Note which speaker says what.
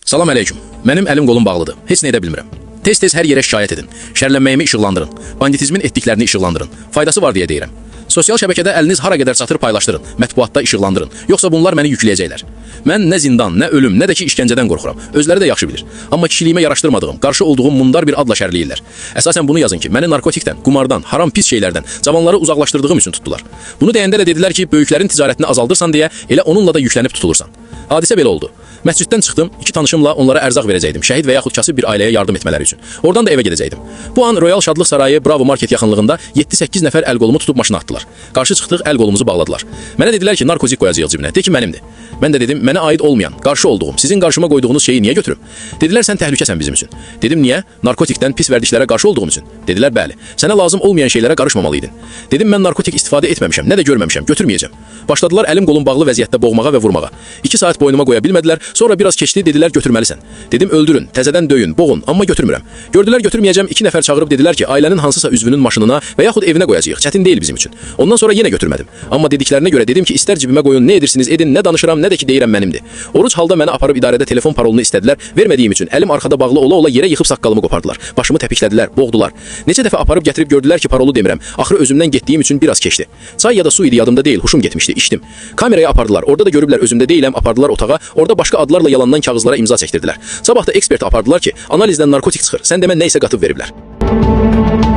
Speaker 1: Salam əleyküm. Mənim əlim qolum bağlıdır. Heç nə edə bilmirəm. Tez-tez hər yerə şikayət edin. Şərlənməyimi işıqlandırın. Banditizmin etdiklərini işıqlandırın. Faydası var deyə deyirəm. Sosial şəbəkədə əliniz hara qədər çatır paylaşdırın. Mətbuatda işıqlandırın. Yoxsa bunlar məni yükləyəcəklər. Mən nə zindan, nə ölüm, nə də ki işgəncədən qorxuram. Özləri də yaxşı bilir. Amma kişiliyimə yaraşdırmadığım, qarşı olduğum mundar bir adla şərləyirlər. Əsasən bunu yazın ki, məni narkotikdən, qumardan, haram pis şeylərdən, cavanları uzaqlaşdırdığım üçün tutdular. Bunu deyəndə də dedilər ki, böyüklərin ticarətini azaldırsan deyə elə onunla da yüklənib tutulursan. Hadisə belə oldu. Məsciddən çıxdım, iki tanışımla onlara ərzaq verəcəkdim, şəhid və yaxud kasıb bir ailəyə yardım etmələri üçün. Oradan da evə gedəcəkdim. Bu an Royal Şadlıq Sarayı Bravo Market yaxınlığında 7-8 nəfər əl qolumu tutub maşına atdılar. Qarşı çıxdıq, əl qolumuzu bağladılar. Mənə dedilər ki, narkotik qoyacağıq cibinə. De ki, mənimdir. Mən də dedim, mənə aid olmayan, qarşı olduğum, sizin qarşıma qoyduğunuz şeyi niyə götürüm? Dedilər, sən təhlükəsən bizim üçün. Dedim, niyə? Narkotikdən, pis vərdişlərə qarşı olduğum üçün. Dedilər, bəli. Sənə lazım olmayan şeylərə qarışmamalıydın. Dedim, mən narkotik istifadə etməmişəm, nə də görməmişəm, götürməyəcəm. Başladılar əlim qolum bağlı vəziyyətdə boğmağa və vurmağa. 2 saat boynuma qoya bilmədilər, sonra biraz keçdi, dedilər götürməlisən. Dedim, öldürün, təzədən döyün, boğun, amma götürmürəm. Gördülər götürməyəcəm, 2 nəfər çağırıb dedilər ki, ailənin hansısa üzvünün maşınına və yaxud evinə qoyacağıq. Çətin deyil bizim üçün. Ondan sonra yenə götürmədim. Amma dediklərinə görə dedim ki, istər cibimə qoyun, nə edirsiniz, edin, nə danışıram, nə də ki deyirəm mənimdir. Oruc halda məni aparıb idarədə telefon parolunu istədilər. Vermədiyim üçün əlim arxada bağlı ola-ola yerə yıxıb saqqalımı qopardılar. Başımı təpiklədilər, boğdular. Neçə dəfə aparıb gətirib gördülər ki, parolu demirəm. Axırı özümdən getdiyim üçün biraz keçdi. Çay ya da su idi yadımda deyil, huşum getmişdi, içdim. Kameraya apardılar. Orada da görüblər özümdə deyiləm, apardılar otağa. Orada başqa adlarla yalandan kağızlara imza çəkdirdilər. Sabah da ekspert apardılar ki, analizdən narkotik çıxır. Sən demə nə isə qatıb veriblər.